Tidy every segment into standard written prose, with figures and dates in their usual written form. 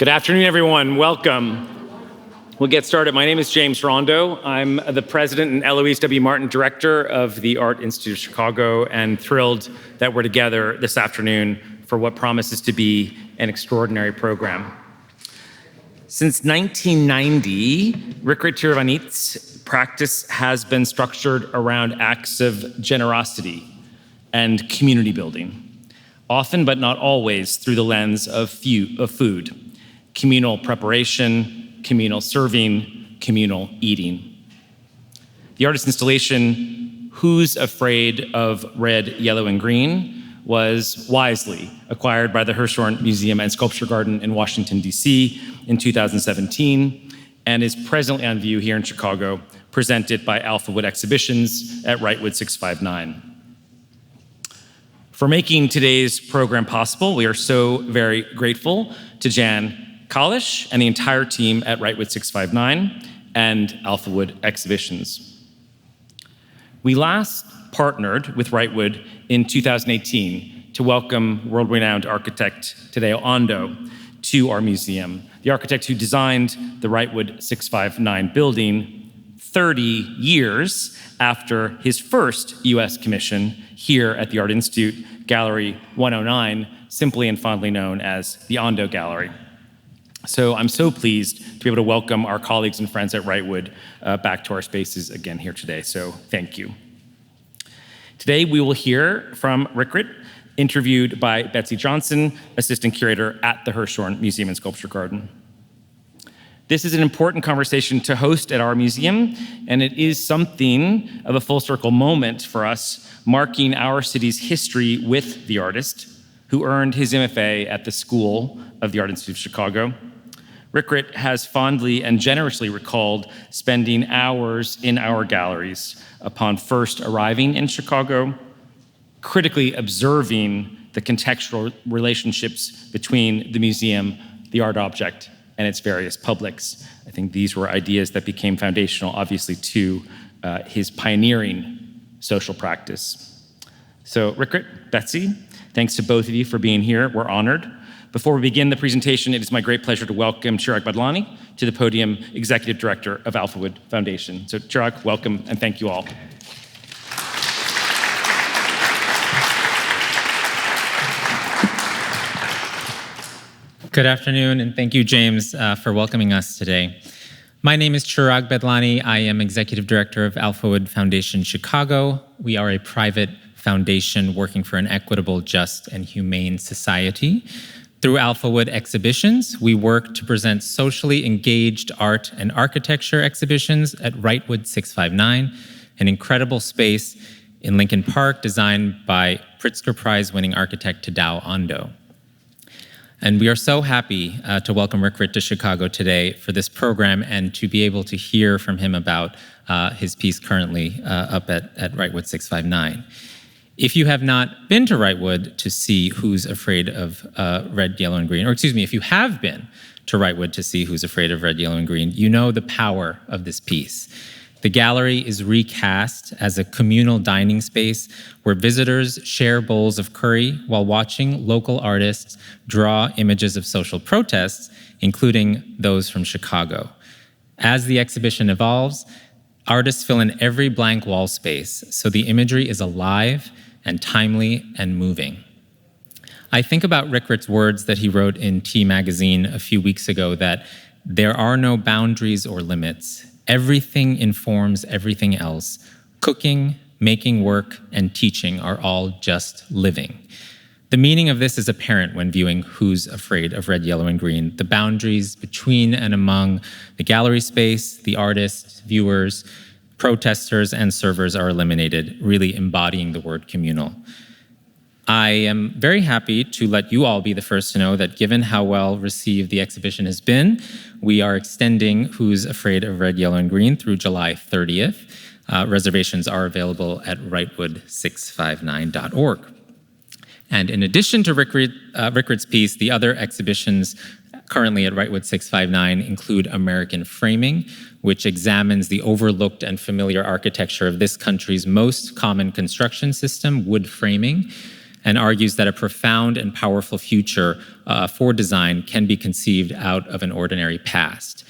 Good afternoon, everyone. Welcome. We'll get started. My name is James Rondo. I'm the president and Eloise W. Martin director of the Art Institute of Chicago, and thrilled that we're together this afternoon for what promises to be an extraordinary program. Since 1990, Rirkrit Tiravanija's practice has been structured around acts of generosity and community building, often but not always through the lens of food. Communal preparation, communal serving, communal eating. The artist installation, Who's Afraid of Red, Yellow, and Green, was wisely acquired by the Hirshhorn Museum and Sculpture Garden in Washington, D.C. in 2017, and is presently on view here in Chicago, presented by Alphawood Exhibitions at Wrightwood 659. For making today's program possible, we are so very grateful to Jan Kalish and the entire team at Wrightwood 659 and Alphawood Exhibitions. We last partnered with Wrightwood in 2018 to welcome world-renowned architect Tadeo Ando to our museum, the architect who designed the Wrightwood 659 building 30 years after his first US commission here at the Art Institute, Gallery 109, simply and fondly known as the Ando Gallery. So I'm so pleased to be able to welcome our colleagues and friends at Wrightwood back to our spaces again here today, so thank you. Today we will hear from Rirkrit, interviewed by Betsy Johnson, assistant curator at the Hirshhorn Museum and Sculpture Garden. This is an important conversation to host at our museum, and it is something of a full circle moment for us, marking our city's history with the artist who earned his MFA at the School of the Art Institute of Chicago. Rirkrit has fondly and generously recalled spending hours in our galleries upon first arriving in Chicago, critically observing the contextual relationships between the museum, the art object, and its various publics. I think these were ideas that became foundational, obviously, to his pioneering social practice. So Rirkrit, Betsy, thanks to both of you for being here. We're honored. Before we begin the presentation, it is my great pleasure to welcome Chirag Badlani to the podium, Executive Director of Alphawood Foundation. So Chirag, welcome, and thank you all. Good afternoon, and thank you, James, for welcoming us today. My name is Chirag Badlani. I am Executive Director of Alphawood Foundation Chicago. We are a private foundation working for an equitable, just, and humane society. Through Alphawood Exhibitions, we work to present socially engaged art and architecture exhibitions at Wrightwood 659, an incredible space in Lincoln Park designed by Pritzker Prize-winning architect Tadeo Ando. And we are so happy to welcome Rirkrit to Chicago today for this program and to be able to hear from him about his piece currently up at Wrightwood 659. If you have not been to Wrightwood to see Who's Afraid of Red, Yellow, and Green, or excuse me, if you have been to Wrightwood to see Who's Afraid of Red, Yellow, and Green, you know the power of this piece. The gallery is recast as a communal dining space where visitors share bowls of curry while watching local artists draw images of social protests, including those from Chicago. As the exhibition evolves, artists fill in every blank wall space, so the imagery is alive and timely and moving. I think about Rirkrit's words that he wrote in T magazine a few weeks ago that there are no boundaries or limits. Everything informs everything else. Cooking, making work, and teaching are all just living. The meaning of this is apparent when viewing Who's Afraid of Red, Yellow, and Green. The boundaries between and among the gallery space, the artists, viewers, protesters, and servers are eliminated, really embodying the word communal. I am very happy to let you all be the first to know that given how well received the exhibition has been, we are extending Who's Afraid of Red, Yellow, and Green through July 30th. Reservations are available at wrightwood659.org. And in addition to Rirkrit's piece, the other exhibitions currently at Wrightwood 659 include American Framing, which examines the overlooked and familiar architecture of this country's most common construction system, wood framing. and argues that a profound and powerful future for design can be conceived out of an ordinary past.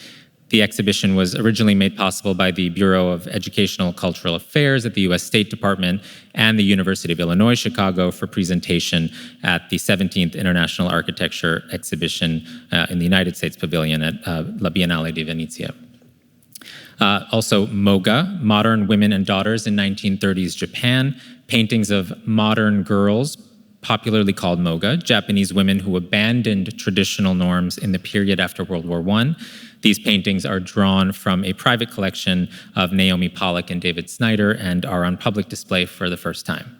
The exhibition was originally made possible by the Bureau of Educational Cultural Affairs at the U.S. State Department and the University of Illinois Chicago for presentation at the 17th International Architecture Exhibition in the United States Pavilion at La Biennale di Venezia. Also, Moga, Modern Women and Daughters in 1930s Japan, paintings of modern girls, popularly called Moga, Japanese women who abandoned traditional norms in the period after World War I. These paintings are drawn from a private collection of Naomi Pollock and David Snyder and are on public display for the first time.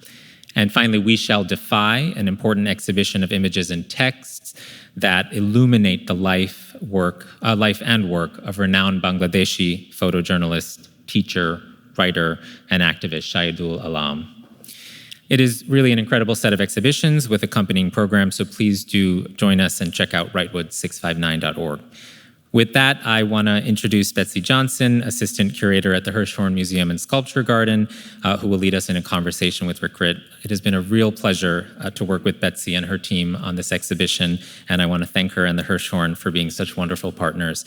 And finally, We Shall Defy, an important exhibition of images and texts that illuminate the life and work of renowned Bangladeshi photojournalist, teacher, writer, and activist Shahidul Alam. It is really an incredible set of exhibitions with accompanying programs, so please do join us and check out Wrightwood659.org. With that, I want to introduce Betsy Johnson, Assistant Curator at the Hirshhorn Museum and Sculpture Garden, who will lead us in a conversation with Rirkrit. It has been a real pleasure to work with Betsy and her team on this exhibition, and I want to thank her and the Hirshhorn for being such wonderful partners.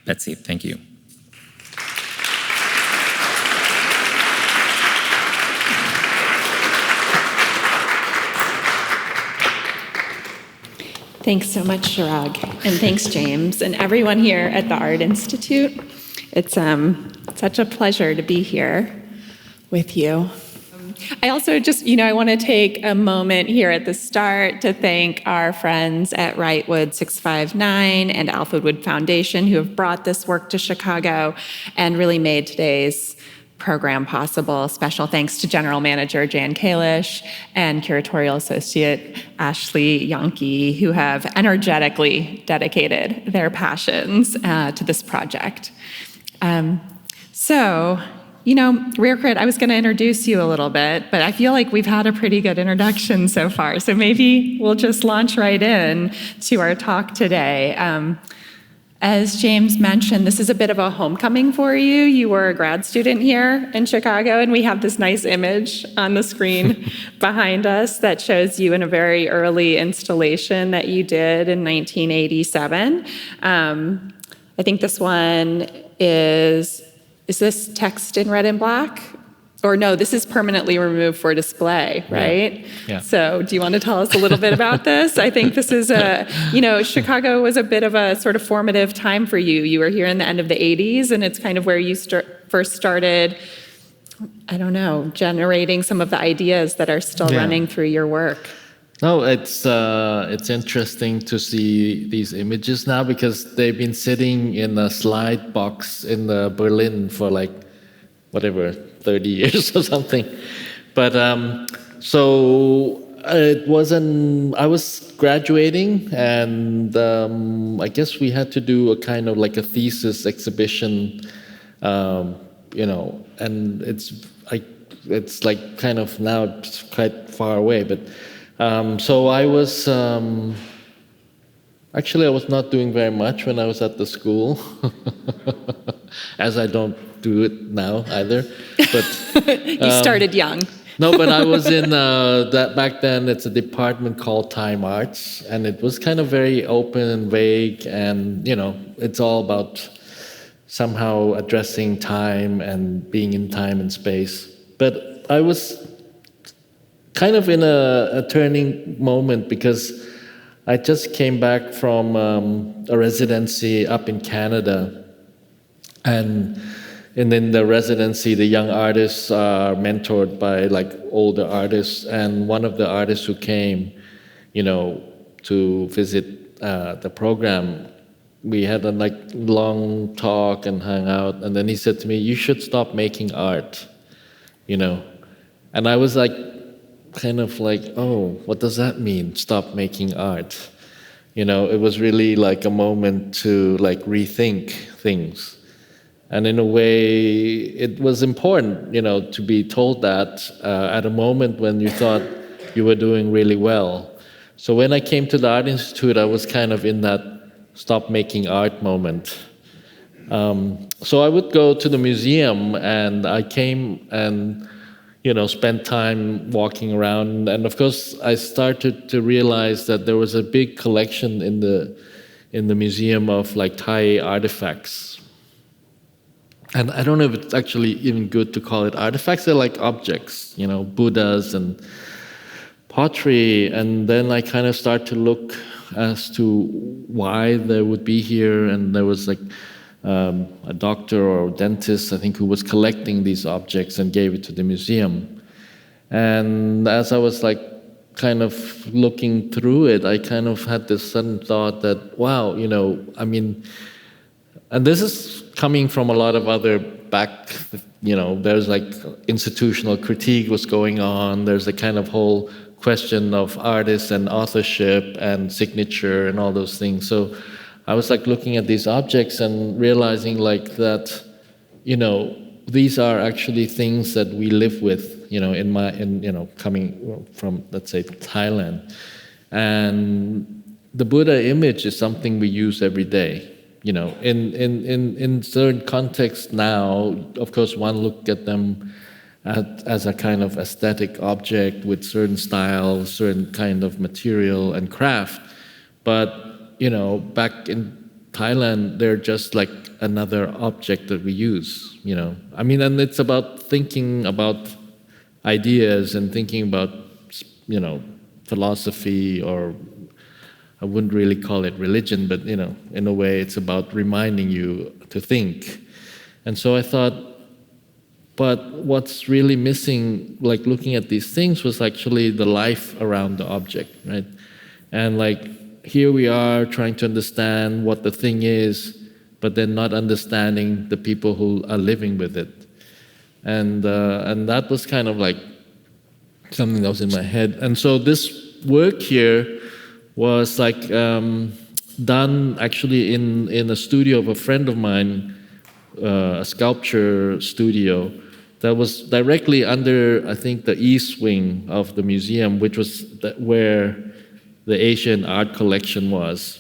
Betsy, thank you. Thanks so much, Chirag, and thanks, James, and everyone here at the Art Institute. It's such a pleasure to be here with you. I also I want to take a moment here at the start to thank our friends at Wrightwood 659 and Alphawood Foundation who have brought this work to Chicago and really made today's program possible. Special thanks to General Manager Jan Kalish and Curatorial Associate Ashley Yonke, who have energetically dedicated their passions to this project. Rirkrit, I was going to introduce you a little bit, but I feel like we've had a pretty good introduction so far, so maybe we'll just launch right in to our talk today. As James mentioned, this is a bit of a homecoming for you. You were a grad student here in Chicago, and we have this nice image on the screen behind us that shows you in a very early installation that you did in 1987. I think this one is this text in red and black? Or no, this is permanently removed for display, right? Yeah. So do you want to tell us a little bit about this? I think this is Chicago was a bit of a sort of formative time for you. You were here in the end of the 80s, and it's kind of where you first started, generating some of the ideas that are still running through your work. No, it's interesting to see these images now because they've been sitting in a slide box in Berlin for 30 years or something. But so it wasn't, I was graduating and I guess we had to do a kind of like a thesis exhibition, and it's like kind of now it's quite far away, but so I was, actually I was not doing very much when I was at the school, as I don't do it now either. But you started young. No, but I was in that back then. It's a department called Time Arts, and it was kind of very open and vague, and it's all about somehow addressing time and being in time and space. But I was kind of in a turning moment because I just came back from a residency up in Canada, and in the residency, the young artists are mentored by older artists, and one of the artists who came, to visit the program, we had a long talk and hung out, and then he said to me, "You should stop making art," and I was oh, what does that mean? Stop making art? It was really a moment to rethink things. And in a way, it was important, to be told that at a moment when you thought you were doing really well. So when I came to the Art Institute, I was kind of in that stop making art moment. So I would go to the museum, and I came and, spent time walking around. And of course, I started to realize that there was a big collection in the museum of like Thai artifacts. And I don't know if it's actually even good to call it artifacts. They're like objects, Buddhas and pottery. And then I kind of start to look as to why they would be here. And there was like a doctor or a dentist, I think, who was collecting these objects and gave it to the museum. And as I was like kind of looking through it, I kind of had this sudden thought that, wow, and this is coming from a lot of other there's like institutional critique was going on. There's a kind of whole question of artists and authorship and signature and all those things. So I was like looking at these objects and realizing like that, these are actually things that we live with, coming from, let's say, Thailand. And the Buddha image is something we use every day. In certain contexts now, of course, one look at them as a kind of aesthetic object with certain style, certain kind of material and craft. But, back in Thailand, they're just like another object that we use, and it's about thinking about ideas and thinking about, philosophy, or I wouldn't really call it religion, but, in a way it's about reminding you to think. And so I thought, but what's really missing, like looking at these things, was actually the life around the object, right? And like, here we are trying to understand what the thing is, but then not understanding the people who are living with it. And that was kind of like something that was in my head. And so this work here was like done actually in a studio of a friend of mine, a sculpture studio that was directly under, I think, the east wing of the museum, which was where the Asian art collection was.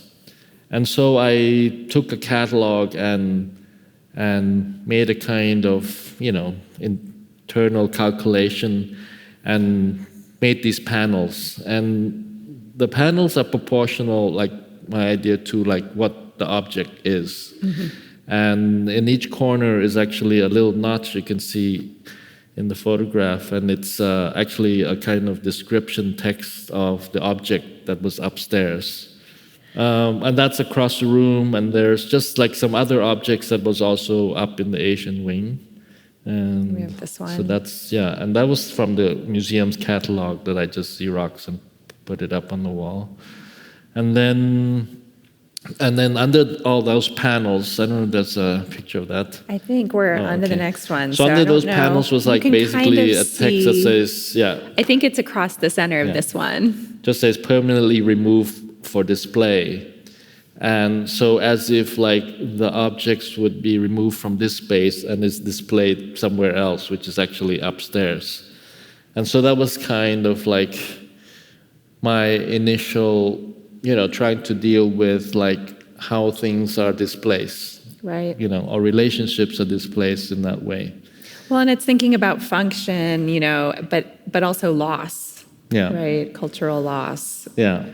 And so I took a catalog and made a kind of, internal calculation and made these panels. And the panels are proportional, like my idea, to like what the object is. Mm-hmm. And in each corner is actually a little notch you can see in the photograph, and it's actually a kind of description text of the object that was upstairs. And that's across the room, and there's just like some other objects that was also up in the Asian wing. And we have this one. So that's, and that was from the museum's catalog that I just Xeroxed and put it up on the wall. And then under all those panels, I don't know if there's a picture of that. I think we're under the next one. So under those panels was like basically a text that says, I think it's across the center of this one. Just says permanently removed for display. And so as if like the objects would be removed from this space and is displayed somewhere else, which is actually upstairs. And so that was kind of like my initial, trying to deal with like how things are displaced. Right. Or relationships are displaced in that way. Well, and it's thinking about function, but also loss. Yeah. Right. Cultural loss. Yeah.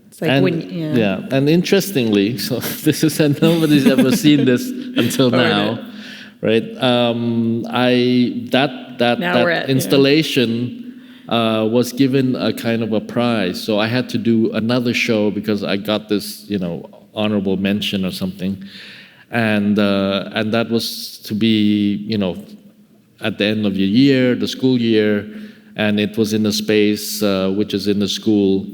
It's like and interestingly, so this is, and nobody's ever seen this until now, right? That installation was given a kind of a prize. So I had to do another show because I got this, honorable mention or something, and that was to be, at the end of the year, the school year, and it was in a space which is in the school.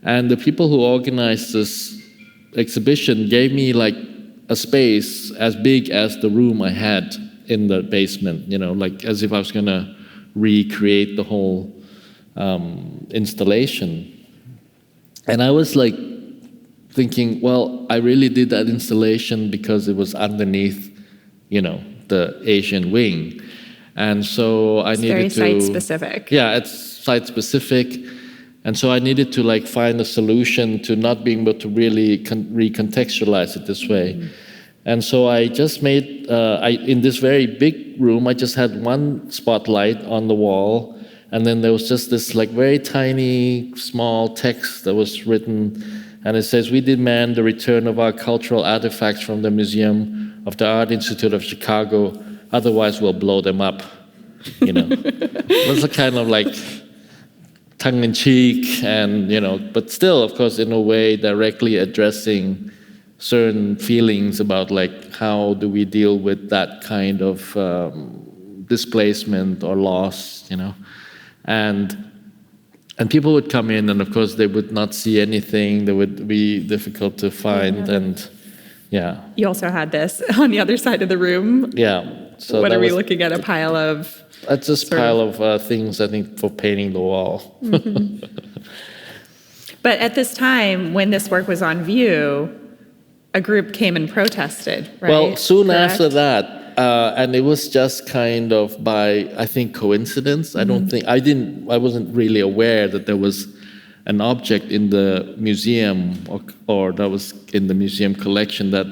And the people who organized this exhibition gave me like a space as big as the room I had in the basement, like as if I was gonna recreate the whole installation. And I was like thinking, well, I really did that installation because it was underneath, the Asian wing. And so I needed to... very site-specific. Yeah, it's site-specific. And so I needed to like find a solution to not being able to really recontextualize it this way. Mm-hmm. And so I just made, in this very big room, I just had one spotlight on the wall, and then there was just this like very tiny, small text that was written, and it says, "We demand the return of our cultural artifacts from the Museum of the Art Institute of Chicago, otherwise we'll blow them up." It was a kind of like tongue-in-cheek, and but still, of course, in a way, directly addressing certain feelings about like how do we deal with that kind of displacement or loss, and people would come in, and of course they would not see anything. They would be difficult to find, and You also had this on the other side of the room. Yeah. So what are we looking at? A pile of. That's just a pile of things, I think, for painting the wall. Mm-hmm. But at this time, when this work was on view, a group came and protested, right? Well, soon Correct? after that, and it was just kind of by, I think, coincidence. I wasn't really aware that there was an object in the museum or that was in the museum collection that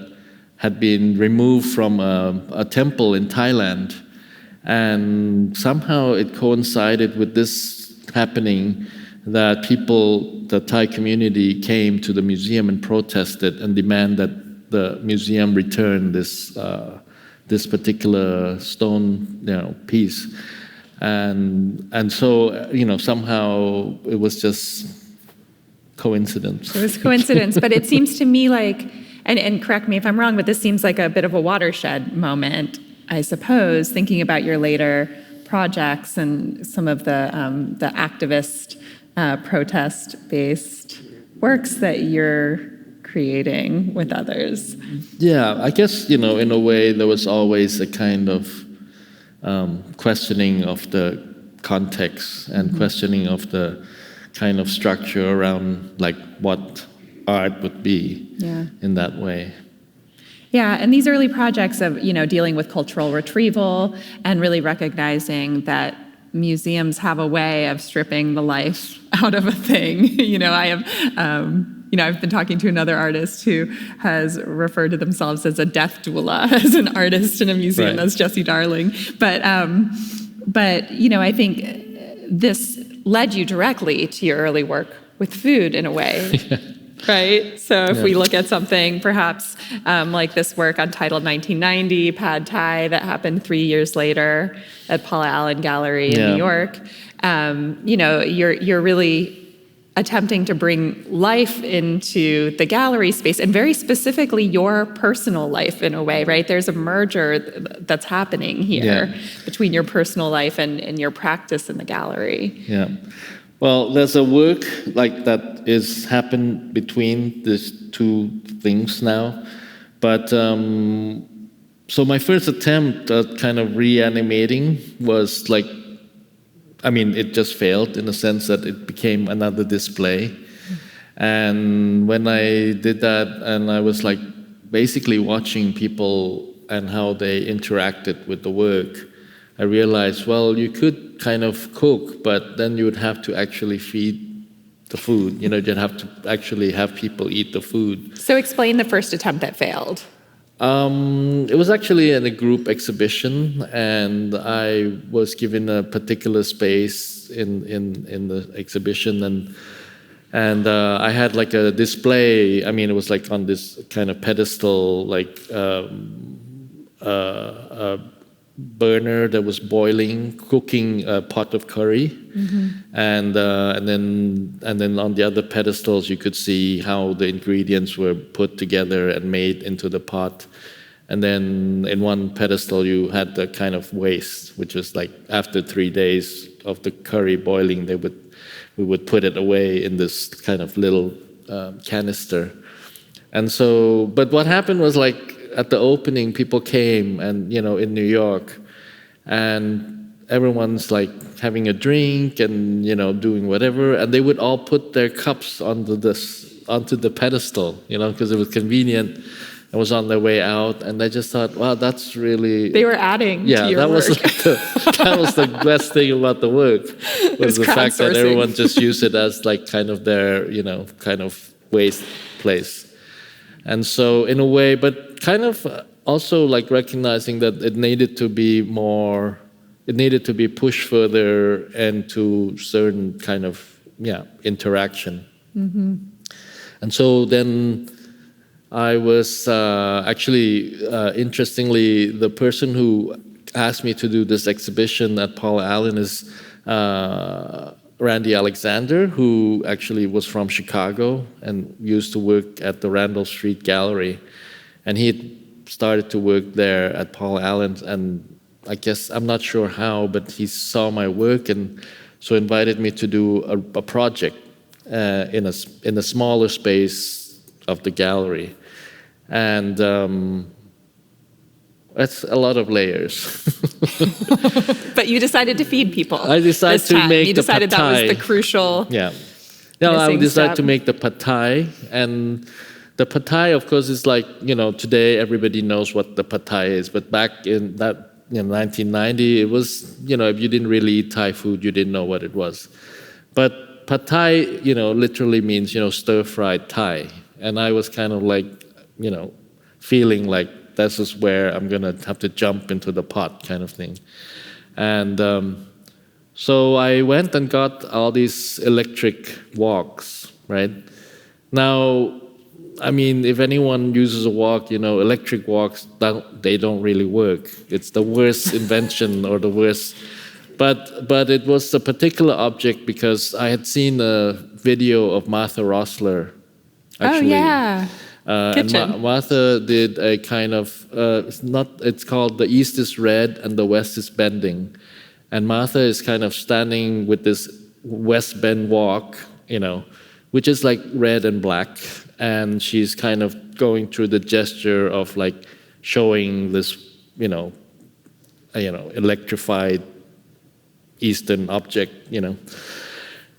had been removed from a temple in Thailand. And somehow it coincided with this happening that the Thai community came to the museum and protested and demand that the museum return this particular stone piece. And so, somehow it was just coincidence. It was coincidence, but it seems to me like, and correct me if I'm wrong, but this seems like a bit of a watershed moment, I suppose, thinking about your later projects and some of the activist protest-based works that you're creating with others. Yeah, I guess, in a way, there was always a kind of questioning of the context and questioning of the kind of structure around like what art would be in that way. Yeah, and these early projects of, dealing with cultural retrieval and really recognizing that museums have a way of stripping the life out of a thing. I've been talking to another artist who has referred to themselves as a death doula, as an artist in a museum. Right. That's Jessie Darling. But I think this led you directly to your early work with food in a way. Right? So if we look at something perhaps like this work Untitled 1990, Pad Thai, that happened 3 years later at Paula Allen Gallery in New York, you're really attempting to bring life into the gallery space, and very specifically your personal life in a way, right? There's a merger that's happening here between your personal life and your practice in the gallery. Yeah. Well, there's a work like that is happened between these two things now. But so my first attempt at kind of reanimating was like, it just failed in the sense that it became another display. And when I did that, and I was like basically watching people and how they interacted with the work, I realized, well, you could kind of cook, but then you would have to actually feed the food. You'd have to actually have people eat the food. So explain the first attempt that failed. It was actually in a group exhibition, and I was given a particular space in the exhibition, and I had like a display. It was like on this kind of pedestal, like burner that was boiling, cooking a pot of curry, and then on the other pedestals you could see how the ingredients were put together and made into the pot, and then in one pedestal you had the kind of waste, which was like after 3 days of the curry boiling, we would put it away in this kind of little canister, and so. But what happened was like, at the opening, people came, and in New York, and everyone's like having a drink and doing whatever, and they would all put their cups onto the pedestal, because it was convenient. It was on their way out, and I just thought, wow, that's really. They were adding to your work. That was the best thing about the work, was the fact that everyone just used it as like kind of their kind of waste place. And so in a way, but kind of also like recognizing that it needed to be pushed further into certain kind of, interaction. And so then I was interestingly, the person who asked me to do this exhibition at Paul Allen is Randy Alexander, who actually was from Chicago and used to work at the Randolph Street Gallery. And he started to work there at Paul Allen, and I guess, I'm not sure how, but he saw my work and so invited me to do a project in a smaller space of the gallery. And that's a lot of layers. But you decided to feed people. I decided to make you the decided pad that thai. was the crucial. Yeah. No, I decided step. to make the pad thai, and the pad thai, of course, is like, today everybody knows what the pad thai is, but back in that 1990, it was, if you didn't really eat Thai food, you didn't know what it was. But pad thai, literally means, stir-fried Thai, and I was kind of like, feeling like this is where I'm gonna have to jump into the pot, kind of thing. And so I went and got all these electric woks, right? Now, I mean, if anyone uses a wok, electric woks, they don't really work. It's the worst invention or the worst. But it was a particular object because I had seen a video of Martha Rosler, actually. Oh, yeah. And Martha did a kind of, it's called The East is Red and the West is Bending. And Martha is kind of standing with this West Bend wok, which is like red and black. And she's kind of going through the gesture of like showing this, electrified Eastern object,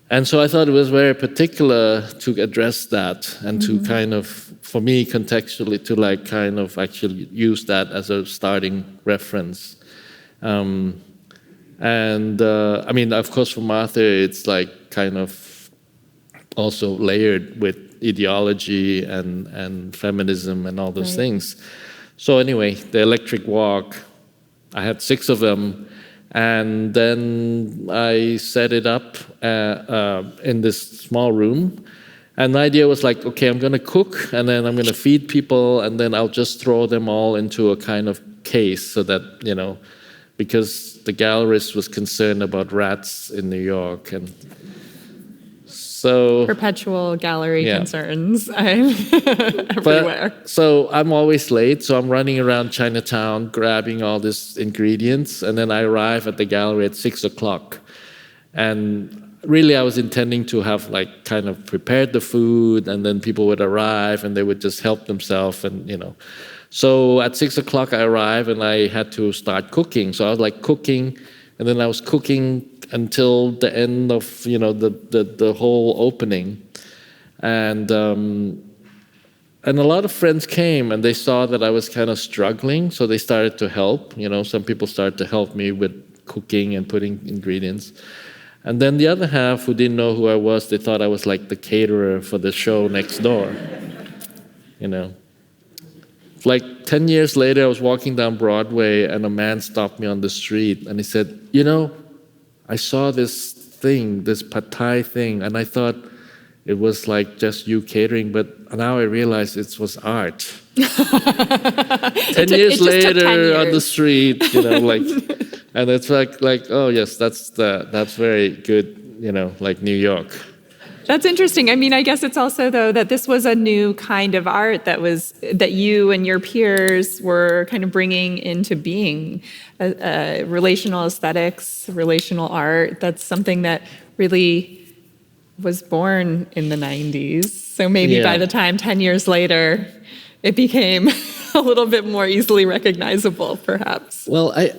And so I thought it was very particular to address that and to kind of, for me, contextually, to like kind of actually use that as a starting reference. I mean, of course, for Martha, it's like kind of also layered with ideology and feminism and all those things. So anyway, the electric wok, I had 6 of them. And then I set it up in this small room. And the idea was like, okay, I'm going to cook, and then I'm going to feed people, and then I'll just throw them all into a kind of case so that, because the gallerist was concerned about rats in New York. And so Perpetual gallery concerns. I'm everywhere. So I'm always late, so I'm running around Chinatown grabbing all these ingredients, and then I arrive at the gallery at 6 o'clock. And really I was intending to have like kind of prepared the food, and then people would arrive and they would just help themselves, and So at 6 o'clock I arrived and I had to start cooking. So I was like cooking, and then I was cooking until the end of the whole opening, and a lot of friends came and they saw that I was kind of struggling, so they started to help. Some people started to help me with cooking and putting ingredients, and then the other half who didn't know who I was, they thought I was like the caterer for the show next door. Like 10 years later, I was walking down Broadway and a man stopped me on the street and he said, I saw this thing, this pad thai thing, and I thought it was like just you catering, but now I realize it was art. 10 years later on the street, and it's like, oh yes, that's very good, like New York. That's interesting. I mean, I guess it's also, though, that this was a new kind of art that you and your peers were kind of bringing into being. Relational aesthetics, relational art, that's something that really was born in the 90s. So maybe by the time 10 years later, it became a little bit more easily recognizable, perhaps. Well, I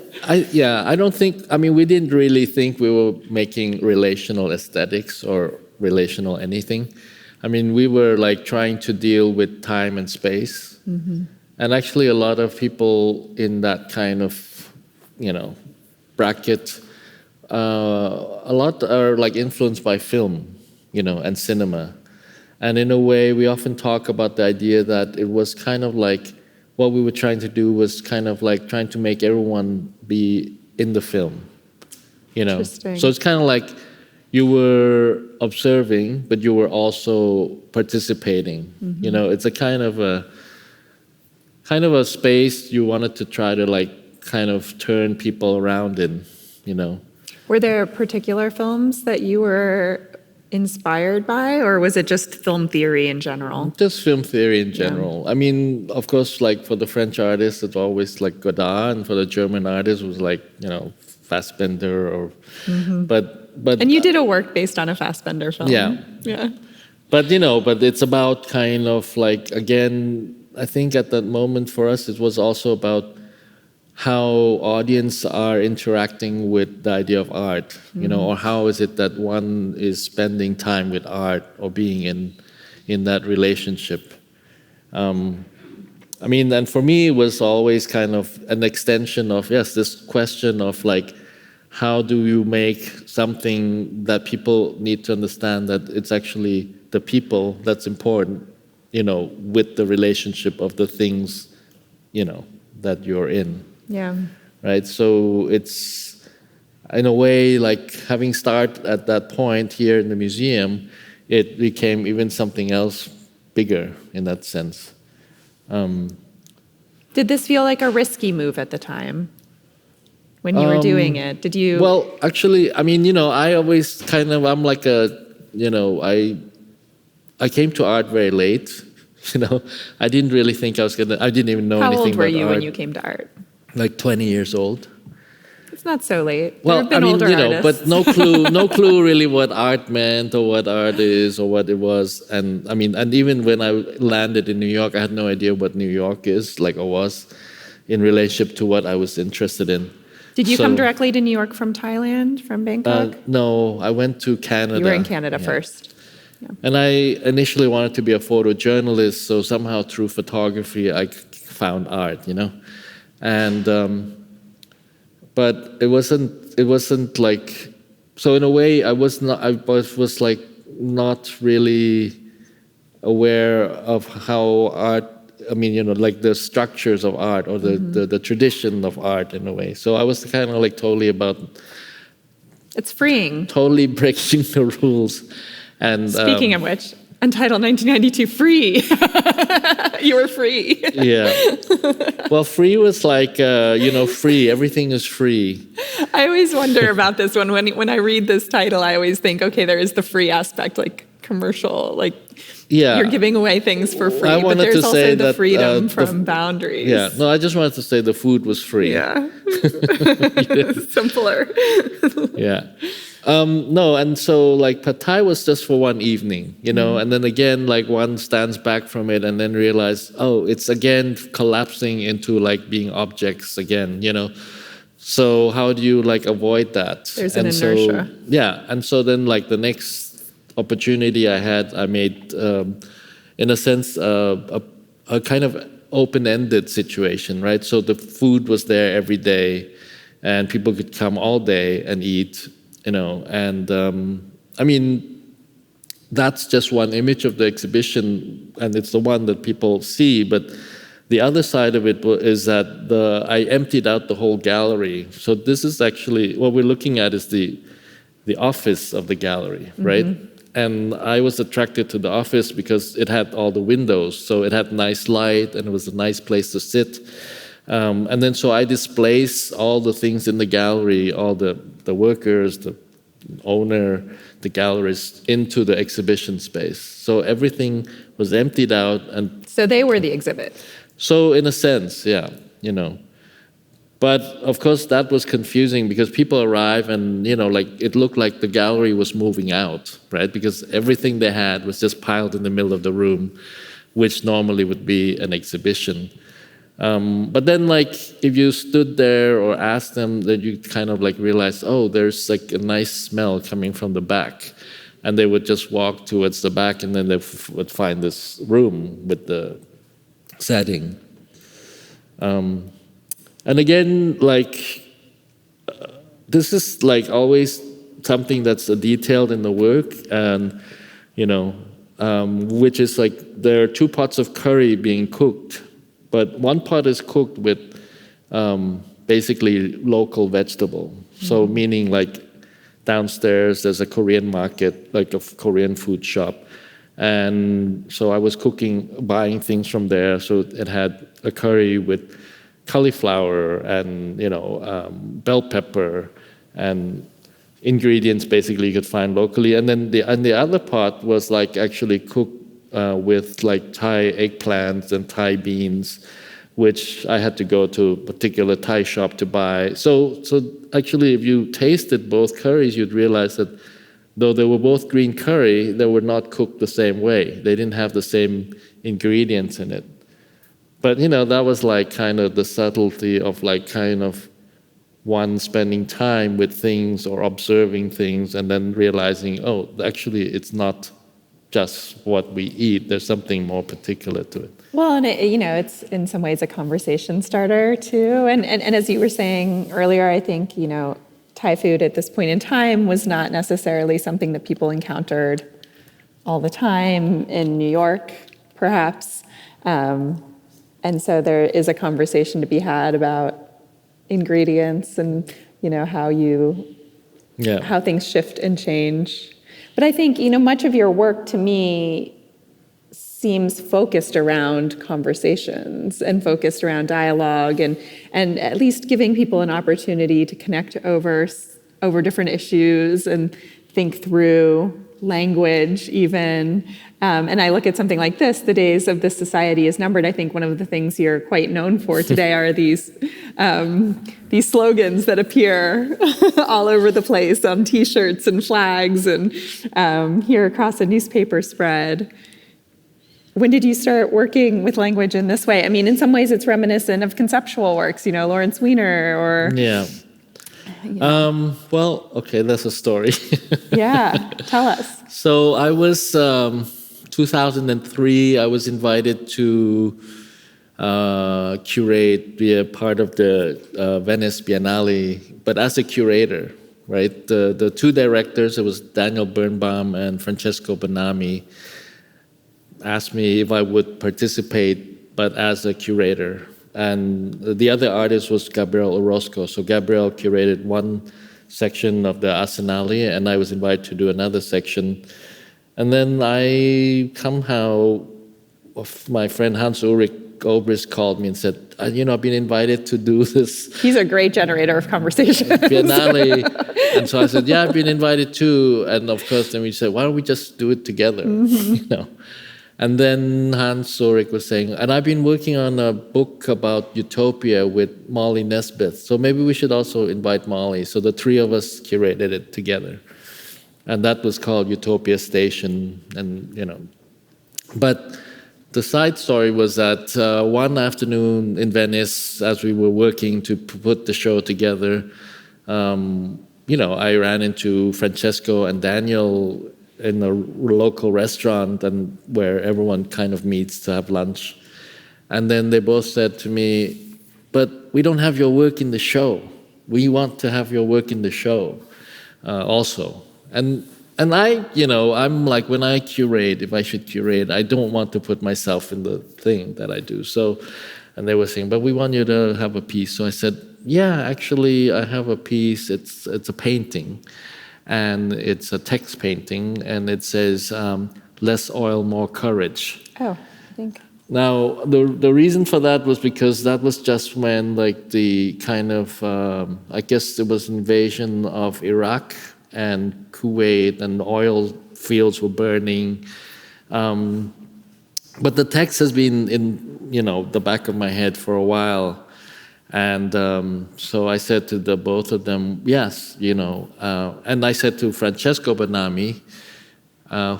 don't think, we didn't really think we were making relational aesthetics or relational anything. We were like trying to deal with time and space. Mm-hmm. And actually a lot of people in that kind of, bracket, a lot are like influenced by film, and cinema. And in a way, we often talk about the idea that it was kind of like what we were trying to do was kind of like trying to make everyone be in the film, Interesting. So it's kind of like you were observing, but you were also participating. It's a kind of a space you wanted to try to like kind of turn people around in. Were there particular films that you were inspired by, or was it just film theory in general? Just film theory in general. I mean, of course, like for the French artists, it's always like Godard, and for the German artists, it was like Fassbinder or. But And you did a work based on a Fassbinder film. Yeah. But but it's about kind of like, again, I think at that moment for us, it was also about how audience are interacting with the idea of art, or how is it that one is spending time with art or being in that relationship. I mean, and for me, it was always kind of an extension of, this question of like, how do you make something that people need to understand that it's actually the people that's important, with the relationship of the things, that you're in. Yeah. Right. So it's, in a way, like having started at that point here in the museum, it became even something else bigger in that sense. Did this feel like a risky move at the time when you were doing it? Did you? Well, actually, I mean, I always I'm like I came to art very late. I didn't really think I didn't even know How anything about art. old were you when you came to art? Like 20 years old. It's not so late. Well, there have been older artists. but no clue really what art meant or what art is or what it was. And I mean, and even when I landed in New York, I had no idea what New York is, like or was, in relationship to what I was interested in. Did you come directly to New York from Thailand, from Bangkok? No, I went to Canada. You were in Canada first. Yeah. And I initially wanted to be a photojournalist, so somehow through photography I found art, And but it wasn't like, so in a way I was like not really aware of how art, I mean, like the structures of art or the tradition of art in a way. So I was kind of like totally about, it's freeing. Totally breaking the rules. And speaking of which, Untitled 1992 free. You were free. Yeah. Well, free was like, free. Everything is free. I always wonder about this one. When I read this title, I always think, okay, there is the free aspect, like commercial, like you're giving away things for free. But there's also the freedom from boundaries. Yeah. No, I just wanted to say the food was free. Yeah. Simpler. Yeah. No, and so like Pad Thai was just for one evening, and then again, like one stands back from it and then realize, it's again collapsing into like being objects again, So how do you like avoid that? There's an inertia. And so then like the next opportunity I had, I made, in a sense, a kind of open-ended situation, right? So the food was there every day, and people could come all day and eat. And I mean, that's just one image of the exhibition, and it's the one that people see. But the other side of it is that I emptied out the whole gallery. So this is actually, what we're looking at is the office of the gallery, right? And I was attracted to the office because it had all the windows. So it had nice light, and it was a nice place to sit. And then so I displaced all the things in the gallery, all the workers, the owner, the galleries, into the exhibition space. So everything was emptied out. And so they were the exhibit. So in a sense, yeah, But of course that was confusing because people arrive and, like it looked like the gallery was moving out, right? Because everything they had was just piled in the middle of the room, which normally would be an exhibition. But then, like, if you stood there or asked them, then you kind of like realize, there's like a nice smell coming from the back, and they would just walk towards the back, and then they would find this room with the setting. And again, like, this is like always something that's detailed in the work, and which is like there are two pots of curry being cooked, but one pot is cooked with basically local vegetable. So meaning like downstairs there's a Korean market, like a Korean food shop. And so I was buying things from there. So it had a curry with cauliflower and bell pepper and ingredients basically you could find locally. And then the other pot was like actually cooked with like Thai eggplants and Thai beans, which I had to go to a particular Thai shop to buy. So actually, if you tasted both curries, you'd realize that though they were both green curry, they were not cooked the same way. They didn't have the same ingredients in it. But that was like kind of the subtlety of like kind of one spending time with things or observing things and then realizing, oh, actually, it's not just what we eat. There's something more particular to it. Well, and it's in some ways a conversation starter too. And as you were saying earlier, I think, Thai food at this point in time was not necessarily something that people encountered all the time in New York, perhaps. And so there is a conversation to be had about ingredients and, how things shift and change. But I think, much of your work to me seems focused around conversations and focused around dialogue and at least giving people an opportunity to connect over different issues and think through language even. And I look at something like this, the days of this society is numbered. I think one of the things you're quite known for today are these slogans that appear all over the place on T-shirts and flags and here across a newspaper spread. When did you start working with language in this way? I mean, in some ways it's reminiscent of conceptual works, Lawrence Weiner or... Yeah. Well, okay, that's a story. Yeah, tell us. So I was, 2003, I was invited to be a part of the Venice Biennale, but as a curator, right? The two directors, it was Daniel Birnbaum and Francesco Bonami, asked me if I would participate, but as a curator. And the other artist was Gabriel Orozco. So Gabriel curated one section of the Arsenale, and I was invited to do another section. And then my friend Hans-Ulrich Obrist called me and said, I've been invited to do this. He's a great generator of conversation. Biennale. And so I said, yeah, I've been invited too. And of course, then we said, why don't we just do it together? And then Hans Ulrich was saying, and I've been working on a book about utopia with Molly Nesbitt, so maybe we should also invite Molly. So the three of us curated it together. And that was called Utopia Station. And, but the side story was that one afternoon in Venice, as we were working to put the show together, I ran into Francesco and Daniel in a local restaurant and where everyone kind of meets to have lunch. And then they both said to me, but we don't have your work in the show. We want to have your work in the show also. And I, I'm like, when I curate, if I should curate, I don't want to put myself in the thing that I do. So, and they were saying, but we want you to have a piece. So I said, yeah, actually, I have a piece. It's a painting. And it's a text painting, and it says, less oil, more courage. Oh, I think. Now, the reason for that was because that was just when, like, the kind of, I guess it was invasion of Iraq and Kuwait, and the oil fields were burning. But the text has been in, the back of my head for a while. And so I said to the both of them, yes, and I said to Francesco Bonami,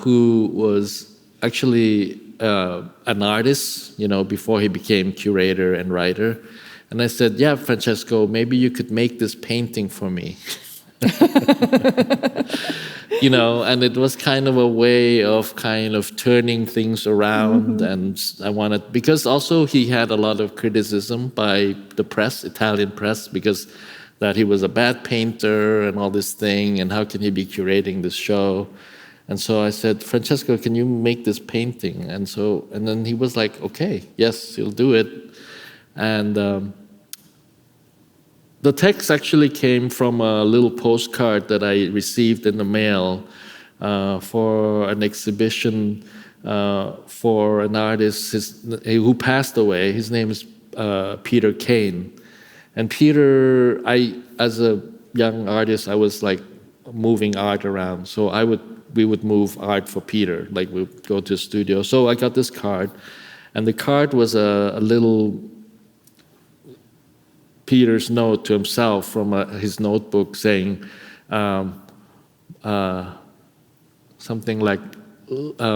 who was actually an artist, before he became curator and writer. And I said, yeah, Francesco, maybe you could make this painting for me. And it was kind of a way of kind of turning things around. Mm-hmm. And I wanted, because also he had a lot of criticism by the press, Italian press, because that he was a bad painter and all this thing, and how can he be curating this show? And so I said, Francesco, can you make this painting? And then he was like, okay, yes, he'll do it. And the text actually came from a little postcard that I received in the mail for an exhibition for an artist who passed away. His name is Peter Kane. And Peter, as a young artist, I was like moving art around. So we would move art for Peter, like we would go to a studio. So I got this card, and the card was a little Peter's note to himself from his notebook saying something like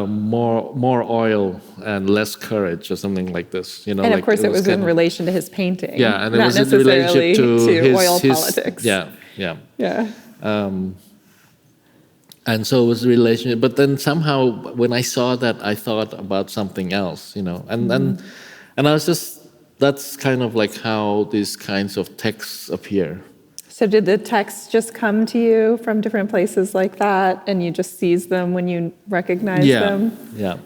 more oil and less courage, or something like this. And of course, it was in relation to his painting. Yeah, and it not was in necessarily relationship to oil politics. Yeah. And so it was a relationship. But then somehow, when I saw that, I thought about something else, and I was just, that's kind of like how these kinds of texts appear. So did the texts just come to you from different places like that, and you just seize them when you recognize them? Yeah.